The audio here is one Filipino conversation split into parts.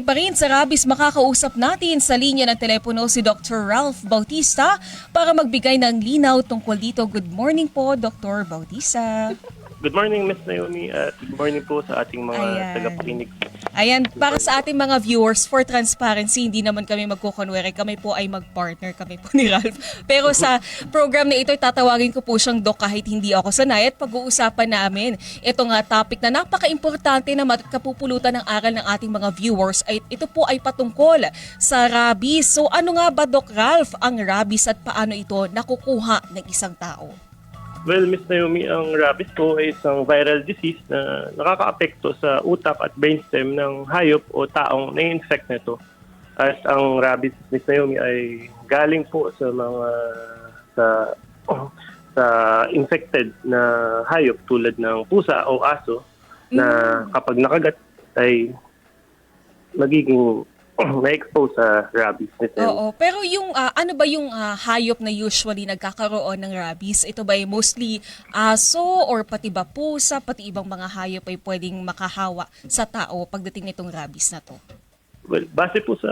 Pa rin sa rabies, makakausap natin sa linya ng telepono si Dr. Ralph Bautista para magbigay ng linaw tungkol dito. Good morning po, Dr. Bautista. Good morning, Ms. Naomi, at good morning po sa ating mga Ayan. tagapakinig. Ayan, para sa ating mga viewers, for transparency, hindi naman kami magkukunwari. Kami po ay mag-partner kami po ni Ralph. Pero sa program na ito, tatawagin ko po siyang Doc kahit hindi ako sanay at pag-uusapan namin ito nga topic na napaka-importante na kapupulutan ng aral ng ating mga viewers. Ay, ito po ay patungkol sa rabies. So ano nga ba, Doc Ralph, ang rabies at paano ito nakukuha ng isang tao? Well, Ms. Naomi, ang rabies po ay isang viral disease na nakakaapekto sa utak at brainstem ng hayop o taong na-infect nito. At ang rabies, Ms. Naomi, ay galing po sa mga sa infected na hayop tulad ng pusa o aso na kapag nakagat ay magiging na-expose sa rabies. Oo, pero yung ano ba yung hayop na usually nagkakaroon ng rabies? Ito ba ay mostly aso or pati ba pusa, pati ibang mga hayop ay pwedeng makahawa sa tao pagdating nitong rabies na to? Well, base po sa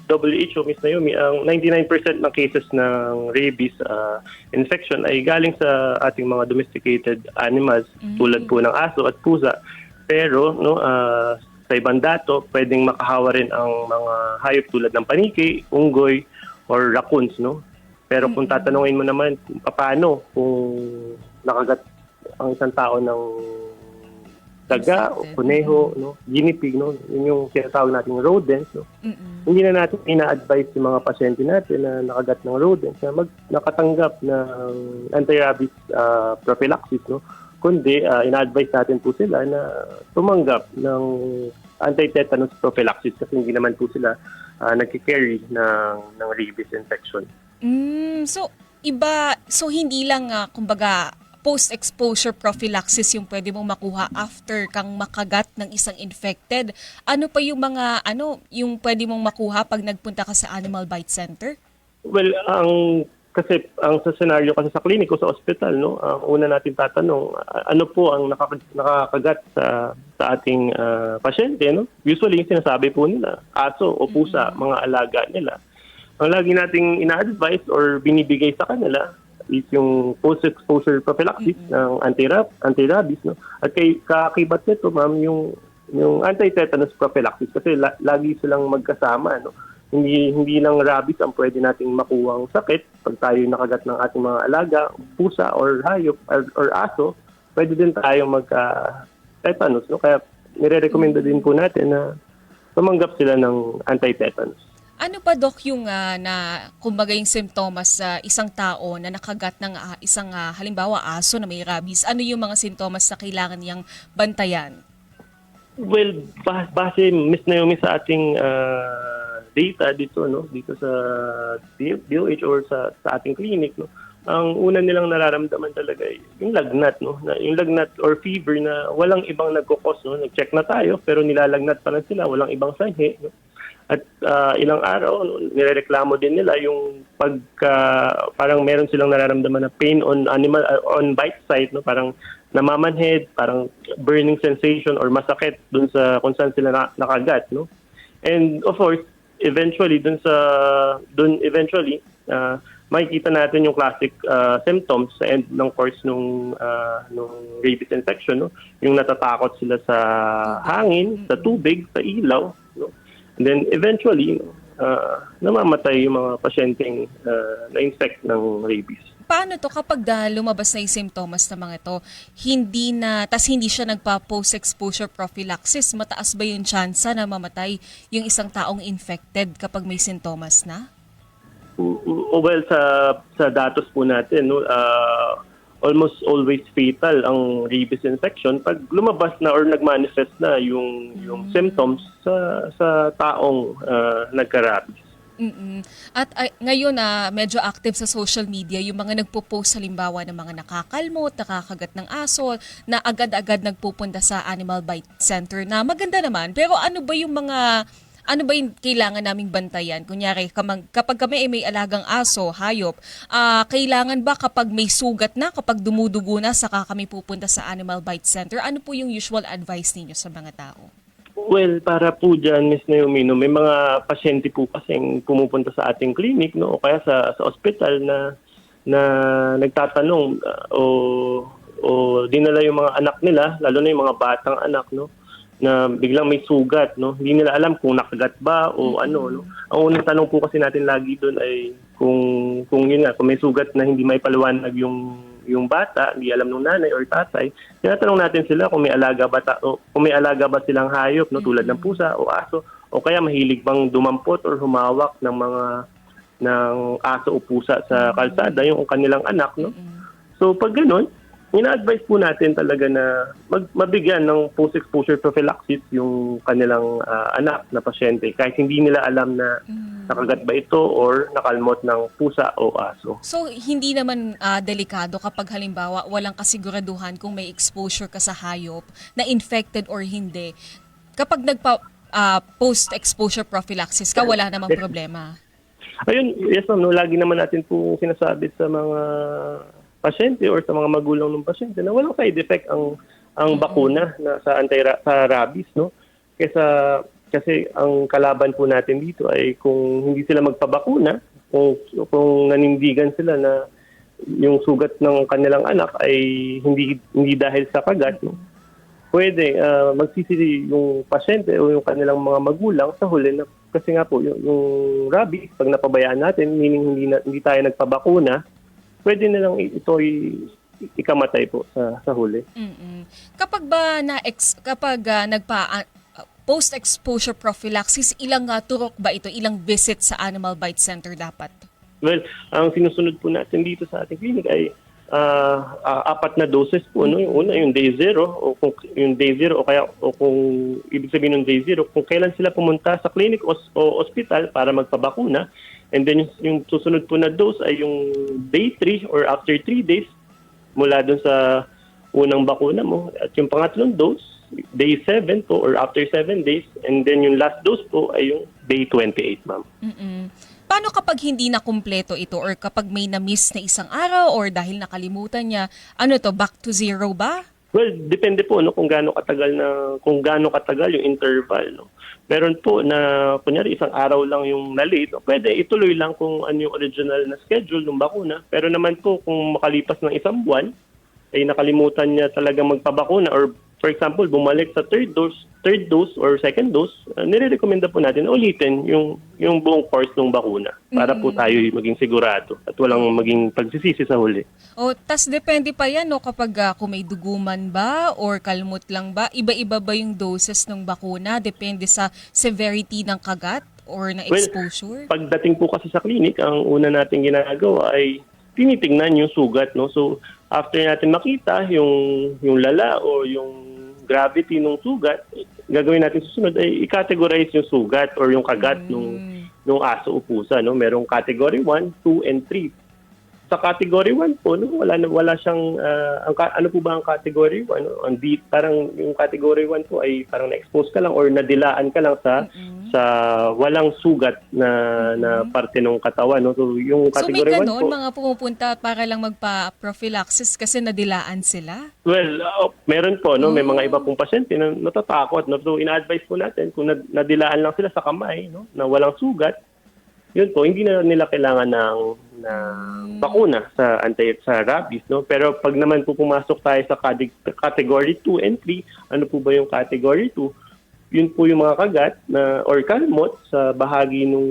WHO, Ms. Naomi, ang 99% ng cases ng rabies infection ay galing sa ating mga domesticated animals tulad po ng aso at pusa. Pero sa ibang dato, pwedeng makahawa rin ang mga hayop tulad ng paniki, unggoy, or raccoons, no? Pero kung tatanungin mo naman paano kung nakagat ang isang tao ng daga o kuneho, no? Guinea pig, no? Yun yung tinatawag nating rodents, no? Hindi na natin ina-advise yung mga pasyente natin na nakagat ng rodents na nakatanggap ng anti-rabies prophylaxis, no? Kundi ina-advise natin po sila na tumanggap ng anti-tetanus prophylaxis kasi hindi naman po sila nagki-carry ng rabies infection. So hindi lang kumbaga post-exposure prophylaxis yung pwede mong makuha after kang makagat ng isang infected. Ano pa yung mga yung pwede mong makuha pag nagpunta ka sa Animal Bite Center? Well, kasi ang sa senaryo kasi sa kliniko, sa ospital, no, ang una natin tatanong, ano po ang nakakagat sa ating pasyente, no? Usually, yung sinasabi po nila, aso o pusa, mga alaga nila. Ang lagi nating ina-advise or binibigay sa kanila is yung post-exposure prophylaxis ng anti-rabies, no? At kakibat nito, ma'am, yung anti-tetanus prophylaxis kasi lagi silang magkasama, no? Hindi lang rabies ang pwede nating makuhang sakit pag tayo nakagat ng ating mga alaga, pusa or hayop or aso, pwede din tayo magka-tetanus, no? Kaya nire-recommenda din po natin na tumanggap sila ng anti-tetanus. Ano pa, Doc, yung kumbaga yung simptomas sa isang tao na nakagat ng isang halimbawa aso na may rabies? Ano yung mga simptomas na kailangan niyang bantayan? Well, base, Ms. Naomi, sa ating data dito, no, dito sa DOH or sa ating clinic, no, ang una nilang nararamdaman talaga ay yung lagnat, no, yung lagnat or fever na walang ibang nagkukos, no. Nag-check na tayo pero nilalagnat pa lang sila, walang ibang sanhi, no. At ilang araw, no, nirereklamo din nila yung parang meron silang nararamdaman na pain on animal on bite site, no, parang namamanhid, parang burning sensation or masakit dun sa kung saan sila nakagat, no. And of course, eventually makikita natin yung classic symptoms sa end ng course nung rabies infection, no? Yung natatakot sila sa hangin, sa tubig, sa ilaw, no? And then eventually namamatay yung mga pasyenteng na-infect ng rabies. Paano to kapag lumabas na yung simptomas na mga ito, hindi siya nagpa-post-exposure prophylaxis, mataas ba yung tsansa na mamatay yung isang taong infected kapag may simptomas na? Well, sa datos po natin, no, almost always fatal ang rabies infection pag lumabas na or nagmanifest na yung symptoms sa taong nagka-rabies. At ngayon medyo active sa social media yung mga nagpo-post halimbawa ng mga nakakalmot, nakakagat ng aso na agad-agad nagpupunta sa Animal Bite Center na maganda naman. Pero ano ba yung kailangan naming bantayan? Kunyari, kapag kami ay may alagang aso, hayop, kailangan ba kapag may sugat na, kapag dumudugo na, saka kami pupunta sa Animal Bite Center? Ano po yung usual advice ninyo sa mga tao? Well, para po dyan, Miss Naomi, no, may mga pasyente po kasing pumupunta sa ating clinic, no, o kaya sa ospital na nagtatanong o dinala yung mga anak nila, lalo na yung mga batang anak, no, na biglang may sugat, no. Hindi nila alam kung nakagat ba o ano, no. Ang unang tanong po kasi natin lagi doon ay kung yun nga, kung may sugat na hindi may paliwanag yung bata, hindi alam ng nanay or tatay, tinatanong natin sila kung may alaga ba kung may alaga ba silang hayop, no, tulad ng pusa o aso, o kaya mahilig bang dumampot or humawak ng aso o pusa sa kalsada yung kanilang anak, no. So pag ganun, ina-advise po natin talaga na mabigyan ng post-exposure prophylaxis yung kanilang anak na pasyente kahit hindi nila alam na nakagat ba ito or nakalmot ng pusa o aso. So, hindi naman delikado kapag halimbawa walang kasiguraduhan kung may exposure ka sa hayop na infected or hindi. Kapag post-exposure prophylaxis ka, wala namang problema. Ayun, yes ma'am, no, lagi naman natin po sinasabi sa mga pasyente or sa mga magulang ng pasyente na walang side effect ang bakuna na sa rabies, no? Kasi ang kalaban po natin dito ay kung hindi sila magpabakuna, kung nanindigan sila na yung sugat ng kanilang anak ay hindi dahil sa kagat, no? Pwede magsisisi yung pasyente o yung kanilang mga magulang sa huli na kasi nga po yung rabies pag napabayaan natin, meaning hindi tayo nagpabakuna, pwede na lang ito ikamatay po sa huli. Kapag post-exposure prophylaxis, ilang turok ba ito? Ilang visit sa Animal Bite Center dapat? Well, ang sinusunod po natin dito sa ating clinic ay 4 na doses po, no? Yung una, yung day 0 o kung ibig sabihin ng day 0, kung kailan sila pumunta sa clinic o ospital para magpabakuna. And then yung susunod po na dose ay yung day 3 or after 3 days mula dun sa unang bakuna mo. At yung pangatlong dose, day 7 po or after 7 days. And then yung last dose po ay yung day 28, ma'am. Paano kapag hindi na kumpleto ito or kapag may na-miss na isang araw or dahil nakalimutan niya, back to zero ba? Well, depende po kung gaano katagal yung interval, no. Meron po na kunyari isang araw lang yung na-late, pwede ituloy lang kung ano yung original na schedule ng bakuna. Pero naman po kung makalipas ng isang buwan ay nakalimutan niya talaga magpabakuna or for example, bumalik sa third dose or second dose, nire-recommenda po natin ulitin yung buong course ng bakuna para po tayo maging sigurado at walang maging pagsisisi sa huli. Tas depende pa yan, no, kapag kung may duguman ba or kalmot lang ba, iba-iba ba yung doses ng bakuna? Depende sa severity ng kagat or ng exposure? Well, pagdating po kasi sa clinic, ang una natin ginagawa ay tinitingnan yung sugat, no. So after natin makita yung lala o yung gravity ng sugat, gagawin natin susunod ay i-categorize yung sugat or yung kagat nung aso o pusa, no. Merong category 1, 2 and 3. Sa category 1 po, no, wala siyang ano po ba ang category 1, no? Parang yung category 1 po ay parang na-expose ka lang or nadilaan ka lang sa walang sugat na parte ng katawan, no. So yung category 1 po. So may ganon, mga pumupunta para lang magpa-prophylaxis kasi nadilaan sila? Well, meron po, no. May mga iba pong pasyente na natatakot, no. So ina-advise po natin kung nadilaan lang sila sa kamay, no, na walang sugat, yun po, hindi na nila kailangan ng bakuna sa rabies, no. Pero pag naman po pumasok tayo sa category 2 and 3, ano po ba yung category 2? Yun po yung mga kagat na or kalmot sa bahagi ng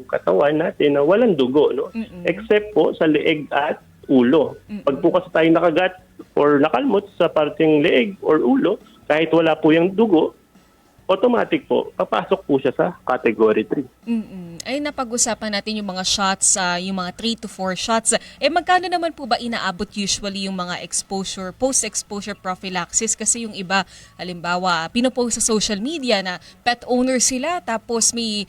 katawan natin na walang dugo, no. Except po sa leeg at ulo. Pag po kasi tayo nakagat or nakalmot sa parteng leeg or ulo, kahit wala po yung dugo, automatic po, papasok po siya sa category 3. Ay, napag-usapan natin yung mga shots, yung mga 3 to 4 shots. Magkano naman po ba inaabot usually yung mga post-exposure prophylaxis? Kasi yung iba, halimbawa, pinopost sa social media na pet owner sila, tapos may,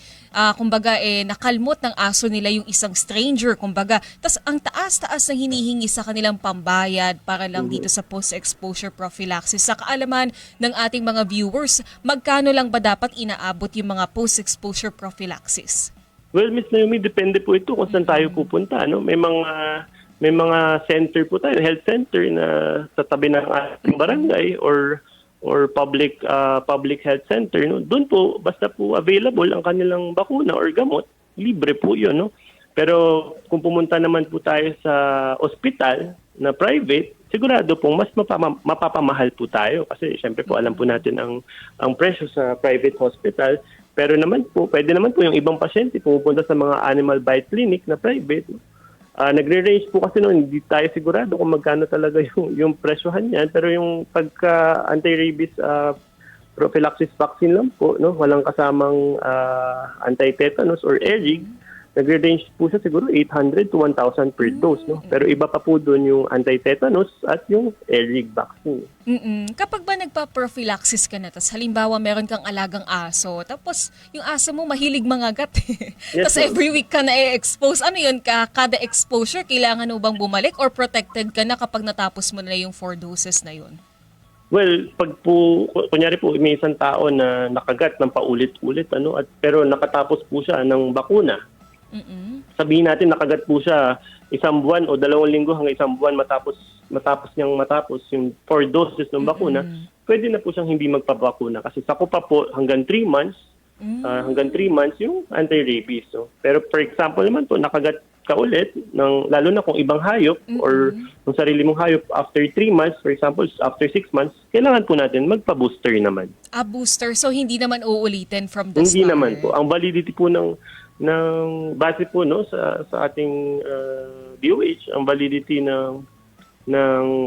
nakalmot ng aso nila yung isang stranger, kumbaga. Tapos ang taas-taas na hinihingi sa kanilang pambayad para lang dito sa post-exposure prophylaxis. Sa kaalaman ng ating mga viewers, magkano lang ba dapat inaabot yung mga post-exposure prophylaxis? Well, Ms. Naomi, depende po ito kung saan tayo pupunta, no? May mga center po tayo, health center na sa tabi ng ating barangay or or public health center, no, doon po basta po available ang kanilang bakuna or gamot, libre po 'yun, no. Pero kung pumunta naman po tayo sa ospital na private, sigurado pong mas mapapamahal po tayo kasi syempre po alam po natin ang presyo sa private hospital. Pero naman po, pwede naman po yung ibang pasyente pumupunta sa mga animal bite clinic na private, no. Nagre-range po kasi noon, hindi tayo sigurado kung magkano talaga yung presyohan niyan. Pero yung pagka anti-rabies prophylaxis vaccine lang po, no, walang kasamang anti-tetanus or ERIG, nagre-range po siya siguro 800 to 1,000 per dose, no. Pero iba pa po doon yung anti-tetanus at yung ERIG vaccine. Kapag ba nagpa-prophylaxis ka na, tas halimbawa meron kang alagang aso, tapos yung aso mo mahilig mangagat, Yes, tapos ma'am. every week ka na-expose, ano yun, kada exposure, kailangan mo bang bumalik or protected ka na kapag natapos mo na yung 4 doses na yun? Well, pag po, kunyari po, may isang tao na nakagat ng paulit-ulit, pero nakatapos po siya ng bakuna. Sabihin natin nakagat po siya 1 buwan o 2 linggo hanggang 1 buwan matapos yung 4 doses ng bakuna, pwede na po siyang hindi magpabakuna kasi sakop pa po hanggang 3 months yung anti-rabies. So. Pero for example naman po, nakagat ka ulit, lalo na kung ibang hayop or kung sarili mong hayop after 3 months, for example, after 6 months, kailangan po natin magpa-booster naman. Booster, so hindi naman uulitin from the Hindi start? naman po. Ang validity po ng base po sa ating DOH, ang validity ng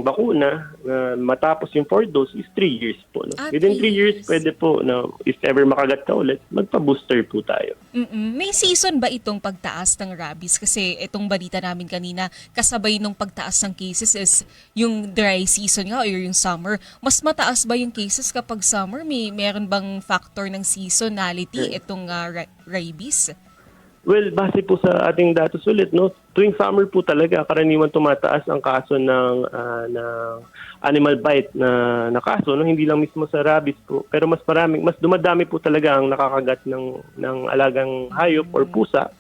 bakuna na matapos yung 4 dose is 3 years po. No? Within 3 years, pwede po na if ever makagat ka ulit, magpa-booster po tayo. May season ba itong pagtaas ng rabies? Kasi itong balita namin kanina, kasabay nung pagtaas ng cases is yung dry season nga or yung summer. Mas mataas ba yung cases kapag summer? Meron bang factor ng seasonality itong rabies? Well, base po sa ating datos ulit, no, tuwing summer po talaga karaniwan tumataas ang kaso ng animal bite na kaso, no, hindi lang mismo sa rabies po, pero mas dumadami po talaga ang nakakagat ng alagang hayop or pusa,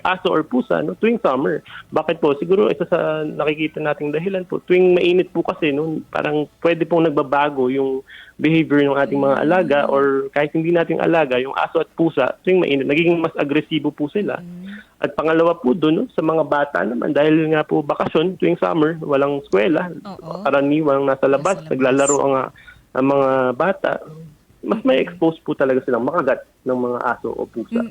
aso or pusa, no, tuwing summer. Bakit po? Siguro isa sa nakikita nating dahilan po, tuwing mainit po kasi, no, parang pwede pong nagbabago yung behavior ng ating mga alaga or kahit hindi nating alaga, yung aso at pusa, tuwing mainit, nagiging mas agresibo po sila. At pangalawa po doon, no, sa mga bata naman, dahil nga po bakasyon, tuwing summer, walang eskwela, karaniwang nasa labas, naglalaro ang mga bata, mas may expose po talaga silang makagat ng mga aso o pusa.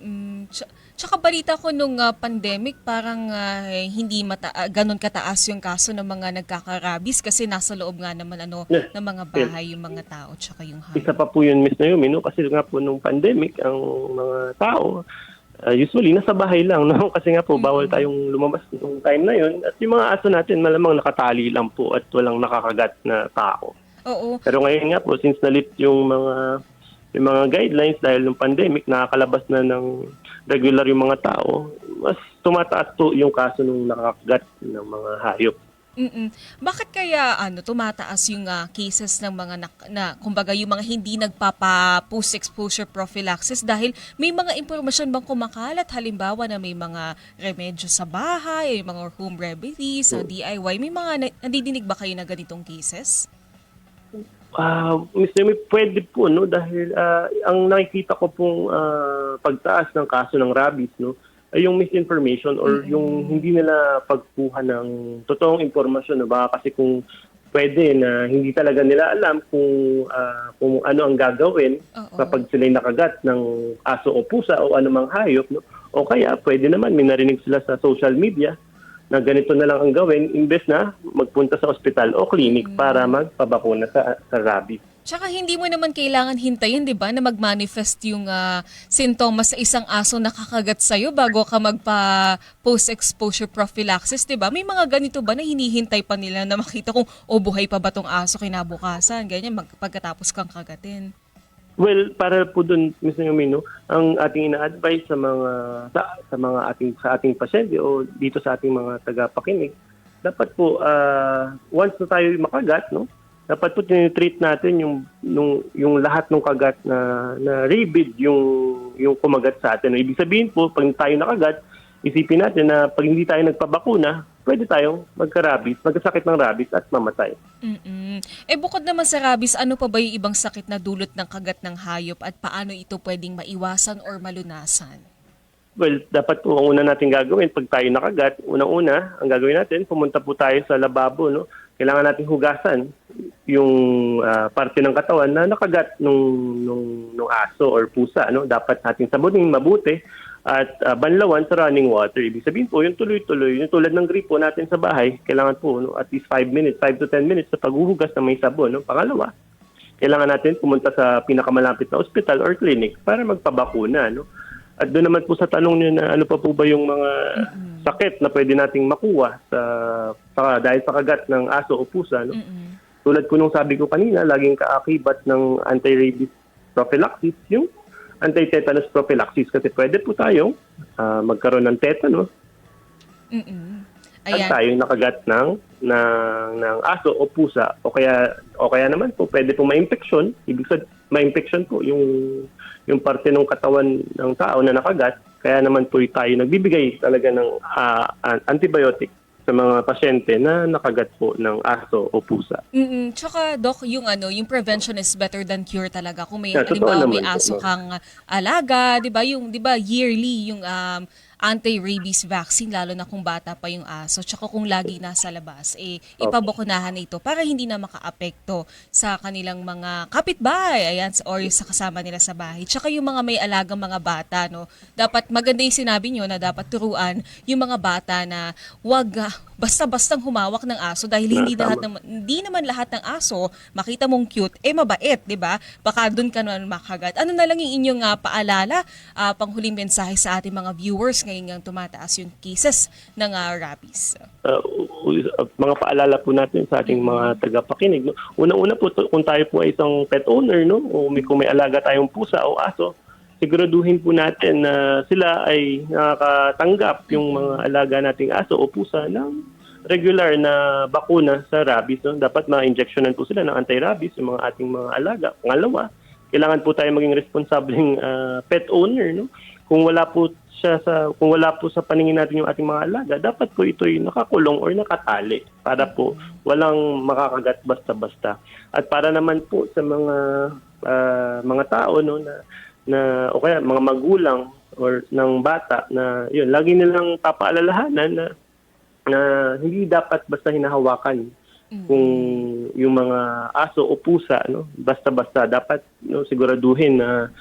Tsaka balita ko nung pandemic, parang hindi ganun kataas yung kaso ng mga nagkaka-rabies kasi nasa loob nga naman ng mga bahay yung mga tao tsaka yung hayop. Isa pa po yun, Miss Naomi, no? Kasi nga po nung pandemic, ang mga tao, usually nasa bahay lang, no? Kasi nga po bawal tayong lumabas nung time na yun. At yung mga aso natin malamang nakatali lang po at walang nakakagat na tao. Oo. Pero ngayon nga po, since nalit yung mga guidelines dahil ng pandemic, nakakalabas na ng regular yung mga tao, mas tumataas po yung kaso ng nakakagat ng mga hayop. Bakit kaya tumataas yung cases ng mga kumbaga yung mga hindi post-exposure prophylaxis dahil may mga impormasyon bang kumakalat halimbawa na may mga remedyo sa bahay, mga home remedies, sa DIY, may mga nadidinig ba kayo na ganitong cases? Mr. May, pwede po, no, dahil ang nakikita ko pong pagtaas ng kaso ng rabies, no, ay yung misinformation or yung hindi nila pagkuha ng totoong impormasyon, no, baka kasi kung pwede na hindi talaga nila alam kung ano ang gagawin kapag sila'y nakagat ng aso o pusa o anumang hayop, no, o kaya pwede naman may narinig sila sa social media na ganito na lang ang gawin imbes na magpunta sa ospital o clinic para magpabakuna sa rabies. Tsaka hindi mo naman kailangan hintayin, di ba, na mag-manifest yung sintomas sa isang aso na kakagat sa'yo bago ka magpa-post-exposure prophylaxis, di ba? May mga ganito ba na hinihintay pa nila na makita kung buhay pa ba tong aso kinabukasan, ganyan, pagkatapos kang kagatin? Well, para po doon, Mr. Yumino, ang ating ina-advise sa ating pasyente o dito sa ating mga tagapakinig, dapat po once na tayo makagat, no, dapat po tinitreat natin yung lahat ng kagat na rabid yung kumagat sa atin. Ibig sabihin po, pag tayo nakagat, isipin natin na pag hindi tayo nagpabakuna, pwede tayong magkasakit ng rabies at mamatay. Bukod naman sa rabies, ano pa ba yung ibang sakit na dulot ng kagat ng hayop at paano ito pwedeng maiwasan or malunasan? Well, dapat po ang una natin gagawin pag tayo nakagat, unang-una, ang gagawin natin, pumunta po tayo sa lababo, no? Kailangan nating hugasan yung parte ng katawan na nakagat nung aso or pusa, no? Dapat nating sabunin mabuti at banlawan sa running water. Ibig sabihin po, yung tuloy-tuloy, yung tulad ng gripo natin sa bahay, kailangan po at least 5 to 10 minutes sa paghuhugas na may sabon. No? Pangalawa, kailangan natin pumunta sa pinakamalapit na ospital or clinic para magpabakuna. No? At doon naman po sa tanong niyo na ano pa po ba yung mga sakit na pwede nating makuha dahil sa kagat ng aso o pusa. No? Tulad po nung sabi ko kanina, laging kaakibat ng anti-rabies prophylaxis, yung anti-tetanus prophylaxis kasi pwede po tayong magkaroon ng tetanus at tayong nakagat ng aso o pusa o kaya naman po pwede po ma-infection. Ibig sabihin, ma-infection po yung parte ng katawan ng tao na nakagat. Kaya naman po tayo nagbibigay talaga ng antibiotic sa mga pasyente na nakagat po ng aso o pusa. Tsaka Doc, yung prevention is better than cure talaga. Kung may totoo may naman aso po, kang alaga, 'di ba? Yung 'di ba yearly yung anti-rabies vaccine lalo na kung bata pa yung aso. Tsaka kung lagi nasa labas, ipabakunahan na ito para hindi na makaapekto sa kanilang mga kapitbahay, ayan, or sa kasama nila sa bahay. Tsaka yung mga may alagang mga bata, no, dapat maganda yung sinabi nyo na dapat turuan yung mga bata na wag basta-bastang humawak ng aso dahil hindi naman lahat ng aso makita mong cute, mabait, 'di ba? Baka doon ka naman makagat. Ano na lang yung inyong paalala, panghuling mensahe sa ating mga viewers ngayong tumataas yung cases ng rabies? Mga paalala po natin sa ating mga tagapakinig. No? Unang-una po, kung tayo po ay isang pet owner, no? O kung may alaga tayong pusa o aso, siguraduhin po natin na sila ay nakakatanggap yung mga alaga nating aso o pusa ng regular na bakuna sa rabies. No? Dapat ma-injectionan po sila ng anti-rabies yung mga ating mga alaga. Pangalawa, kailangan po tayo maging responsableng pet owner. No? Kung wala po sa paningin natin yung ating mga alaga, dapat po ito'y nakakulong or nakatali para po walang makakagat basta-basta. At para naman po sa mga tao, no, na o kaya mga magulang or ng bata na yun, lagi nilang papaalalahanan na hindi dapat basta hinahawakan kung yung mga aso o pusa, no, basta-basta. Dapat, no, siguraduhin na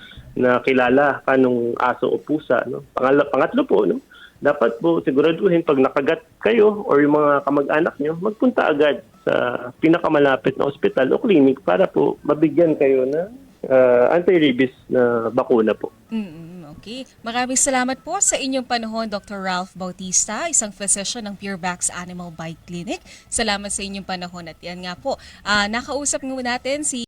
kilala ka nung aso o pusa. No? Pangatlo po, no? Dapat po siguraduhin pag nakagat kayo or yung mga kamag-anak nyo, magpunta agad sa pinakamalapit na ospital o clinic para po mabigyan kayo ng anti-rabies na bakuna po. Okay. Maraming salamat po sa inyong panahon, Dr. Ralph Bautista, isang physician ng Purevax Animal Bite Clinic. Salamat sa inyong panahon at yan nga po. Nakausap mo natin si